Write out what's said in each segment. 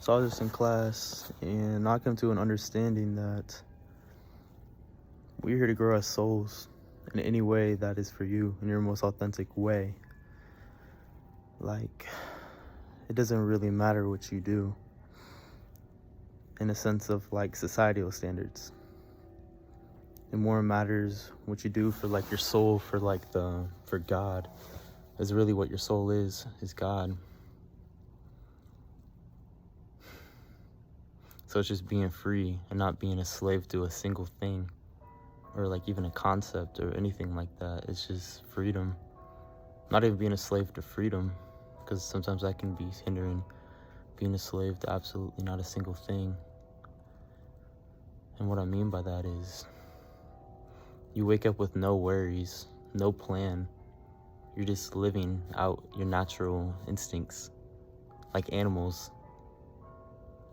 So I was just in class and I come to an understanding that we're here to grow as souls in any way that is for you in your most authentic way. Like, it doesn't really matter what you do in a sense of like societal standards. It more matters what you do for like your soul, for God. Is really what your soul is God. So it's just being free and not being a slave to a single thing or like even a concept or anything like that. It's just freedom. Not even being a slave to freedom, because sometimes that can be hindering. Being a slave to absolutely not a single thing. And what I mean by that is you wake up with no worries, no plan. You're just living out your natural instincts like animals.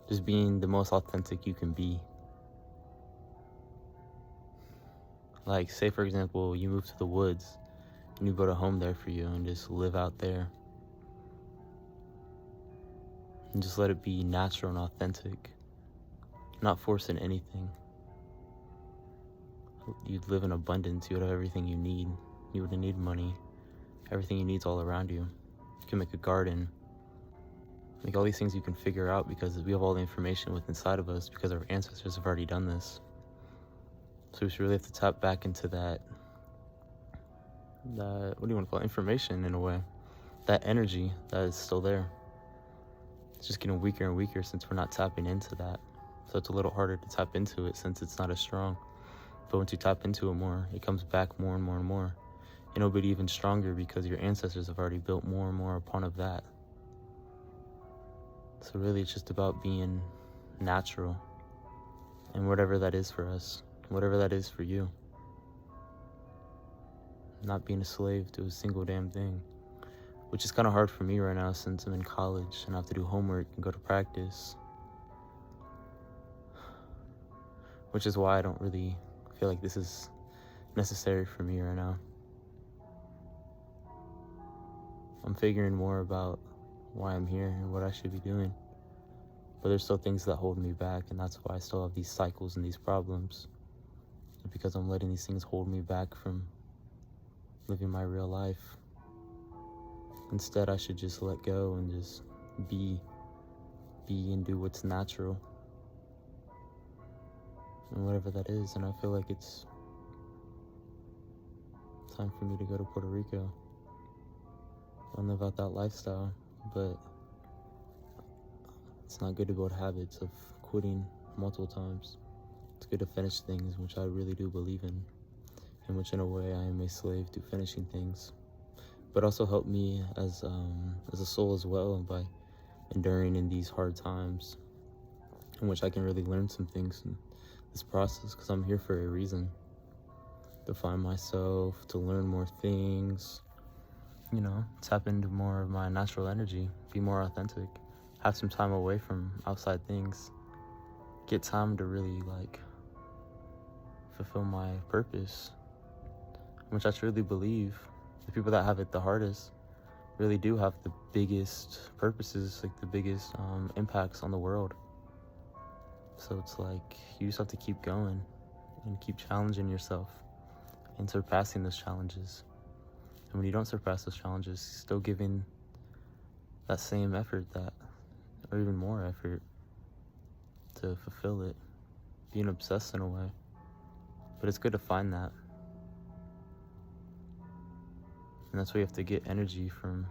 Just being the most authentic you can be. Like, say for example, you move to the woods and you build a home there for you and just live out there. And just let it be natural and authentic. Not forcing anything. You'd live in abundance. You would have everything you need. You wouldn't need money. Everything you need's all around you. You can make a garden. Like all these things you can figure out because we have all the information within inside of us because our ancestors have already done this. So we should really have to tap back into that what do you want to call it? Information in a way. That energy that is still there. It's just getting weaker and weaker since we're not tapping into that. So it's a little harder to tap into it since it's not as strong. But once you tap into it more, it comes back more and more and more. And it'll be even stronger because your ancestors have already built more and more upon of that. So really it's just about being natural and whatever that is for us, whatever that is for you. Not being a slave to a single damn thing, which is kind of hard for me right now since I'm in college and I have to do homework and go to practice. Which is why I don't really feel like this is necessary for me right now. I'm figuring more about why I'm here and what I should be doing. But there's still things that hold me back, and that's why I still have these cycles and these problems. Because I'm letting these things hold me back from living my real life. Instead, I should just let go and just be and do what's natural. And whatever that is, and I feel like it's time for me to go to Puerto Rico and live out that lifestyle, but it's not good to build habits of quitting multiple times. It's good to finish things, which I really do believe in which in a way I am a slave to finishing things. But also help me as a soul as well by enduring in these hard times, in which I can really learn some things in this process, because I'm here for a reason. To find myself, to learn more things, tap into more of my natural energy, be more authentic, have some time away from outside things, get time to really fulfill my purpose, which I truly believe the people that have it the hardest really do have the biggest purposes, like the biggest impacts on the world. So it's like you just have to keep going and keep challenging yourself and surpassing those challenges. And when you don't surpass those challenges, still giving that same effort, or even more effort to fulfill it, being obsessed in a way. But it's good to find that. And that's why you have to get energy from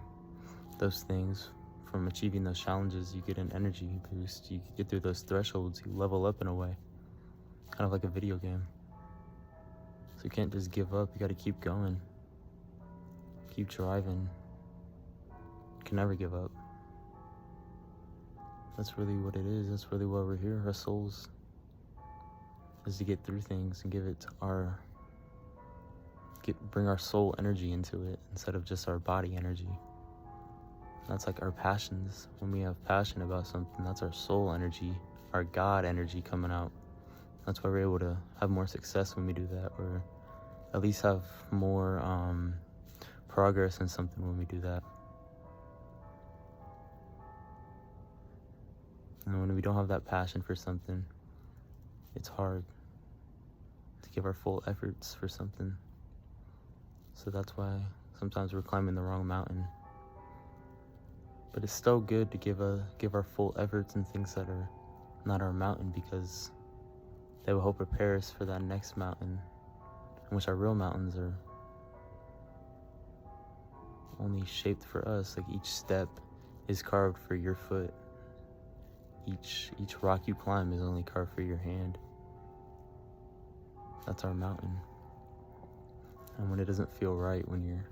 those things, from achieving those challenges. You get an energy boost, you get through those thresholds, you level up in a way, kind of like a video game. So you can't just give up, you gotta keep going, keep driving, you can never give up. That's really what it is, that's really why we're here, our souls, is to get through things and bring our soul energy into it instead of just our body energy. That's like our passions. When we have passion about something, that's our soul energy, our God energy coming out. That's why we're able to have more success when we do that, or at least have more progress in something when we do that. And when we don't have that passion for something, it's hard to give our full efforts for something. So that's why sometimes we're climbing the wrong mountain. But it's still good to give our full efforts in things that are not our mountain, because they will help prepare us for that next mountain, in which our real mountains are only shaped for us. Like each step is carved for your foot. Each rock you climb is only carved for your hand. That's our mountain. And when it doesn't feel right, when you're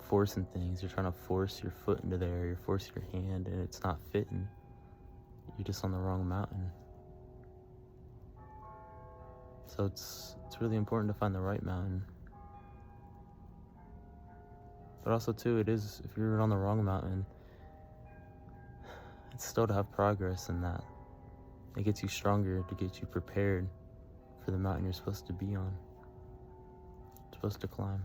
forcing things, you're trying to force your foot into there, you're forcing your hand, and it's not fitting, you're just on the wrong mountain. So it's really important to find the right mountain. But also too, it is, if you're on the wrong mountain, it's still to have progress in that. It gets you stronger, to get you prepared for the mountain you're supposed to be on, supposed to climb.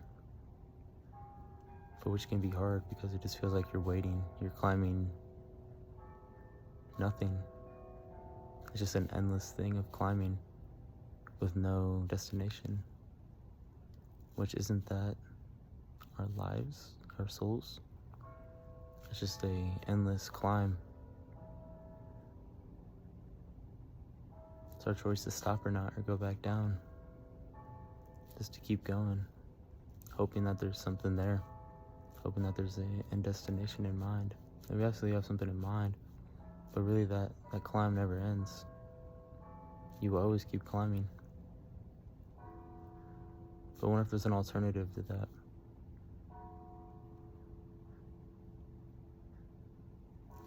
But which can be hard, because it just feels like you're waiting, you're climbing nothing. It's just an endless thing of climbing with no destination. Which isn't that our lives, our souls? It's just a endless climb. It's our choice to stop or not, or go back down. Just to keep going, hoping that there's something there, hoping that there's an end destination in mind. And we absolutely have something in mind, but really that climb never ends. You will always keep climbing. But what if there's an alternative to that?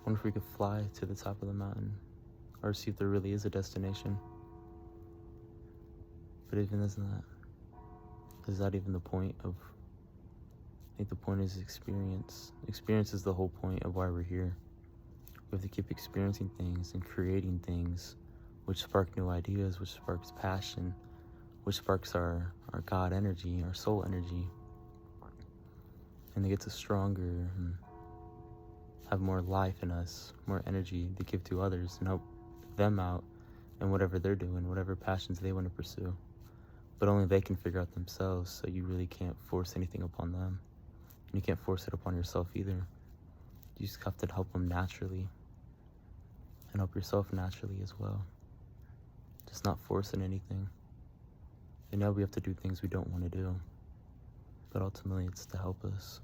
What if we could fly to the top of the mountain, or see if there really is a destination? But even is that even the point of, I think the point is experience. Experience is the whole point of why we're here. We have to keep experiencing things and creating things which spark new ideas, which sparks passion, which sparks our God energy, our soul energy. And it gets us stronger and have more life in us, more energy to give to others and help them out in whatever they're doing, whatever passions they want to pursue. But only they can figure out themselves, so you really can't force anything upon them. And you can't force it upon yourself either. You just have to help them naturally, and help yourself naturally as well. Just not forcing anything. And now we have to do things we don't want to do, but ultimately it's to help us.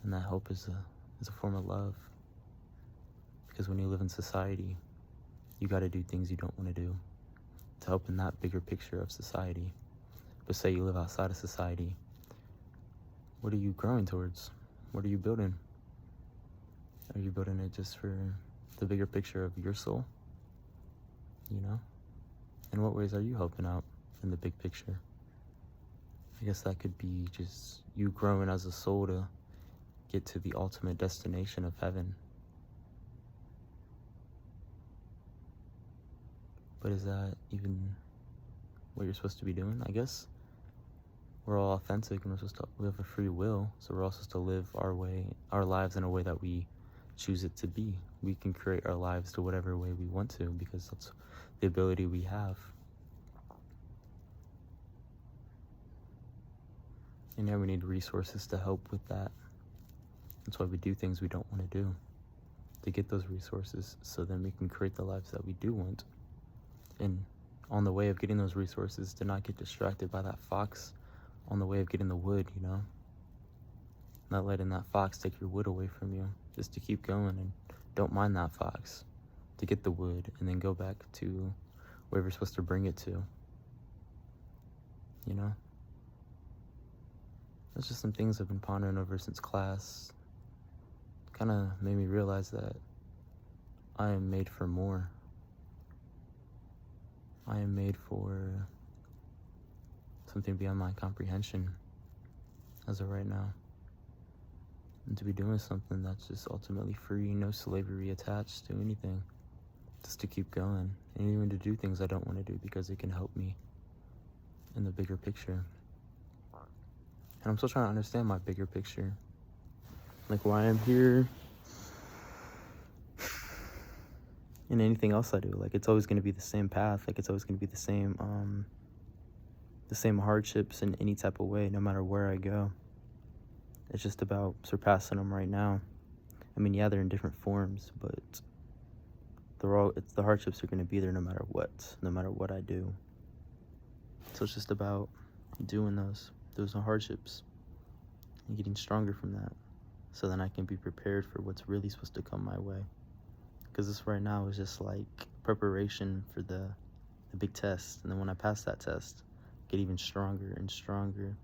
And that help is a form of love. Because when you live in society, you got to do things you don't want to do to help in that bigger picture of society. But say you live outside of society, what are you growing towards? What are you building? Are you building it just for the bigger picture of your soul? You know? In what ways are you helping out in the big picture? I guess that could be just you growing as a soul to get to the ultimate destination of heaven. But is that even what you're supposed to be doing? I guess we're all authentic, and we have a free will, so we're all supposed to live our lives in a way that we choose it to be. We can create our lives to whatever way we want to, because that's the ability we have. And now we need resources to help with that. That's why we do things we don't want to do, to get those resources, so then we can create the lives that we do want. And on the way of getting those resources, to not get distracted by that fox on the way of getting the wood, you know? Not letting that fox take your wood away from you, just to keep going and don't mind that fox, to get the wood and then go back to where you're supposed to bring it to, you know? That's just some things I've been pondering over since class. Kind of made me realize that I am made for more. I am made for something beyond my comprehension as of right now. And to be doing something that's just ultimately free, no slavery attached to anything. Just to keep going, and even to do things I don't want to do because it can help me in the bigger picture. And I'm still trying to understand my bigger picture. Like why I'm here, in anything else I do. Like, it's always going to be the same path. Like, it's always going to be the same hardships in any type of way, no matter where I go. It's just about surpassing them right now. I mean, yeah, they're in different forms, but the hardships are going to be there no matter what I do. So it's just about doing those hardships and getting stronger from that, so then I can be prepared for what's really supposed to come my way. Because this right now is just like preparation for the big test, and then when I pass that test, get even stronger and stronger,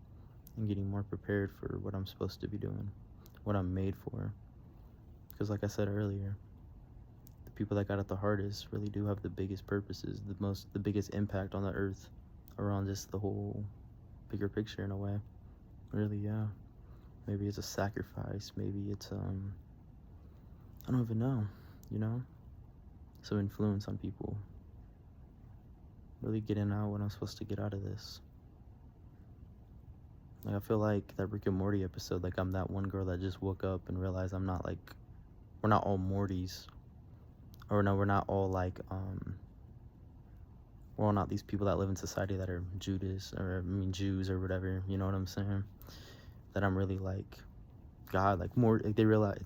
and getting more prepared for what I'm supposed to be doing, what I'm made for. Because like I said earlier, the people that got it the hardest really do have the biggest purposes, the biggest impact on the earth, around just the whole bigger picture in a way. Really, yeah. Maybe it's a sacrifice, maybe it's I don't even know, some influence on people. Really getting out what I'm supposed to get out of this. Like, I feel like that Rick and Morty episode, like, I'm that one girl that just woke up and realized I'm not, like, we're not all Mortys. Or no, we're not all, like, we're all not these people that live in society that are Jews or whatever, you know what I'm saying? That I'm really, like, God, like,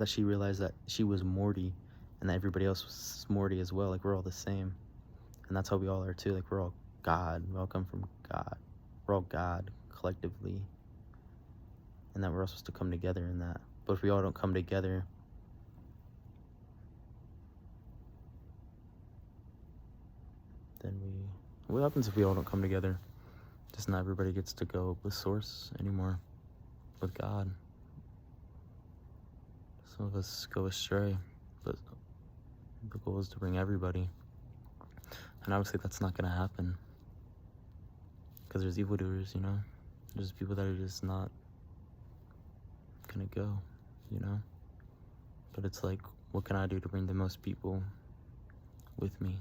she realized that she was Morty, and that everybody else was Morty as well. Like, we're all the same. And that's how we all are, too. Like, we're all God. We all come from God. We're all God, collectively. And that we're all supposed to come together in that. But if we all don't come together, then what happens if we all don't come together? Just not everybody gets to go with Source anymore, with God. Some of us go astray, but the goal is to bring everybody. And obviously that's not going to happen, because there's evildoers, There's people that are just not going to go, But it's like, what can I do to bring the most people with me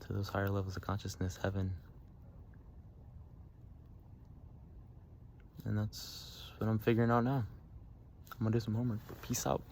to those higher levels of consciousness, heaven? And that's what I'm figuring out now. I'm going to do some homework, but peace out.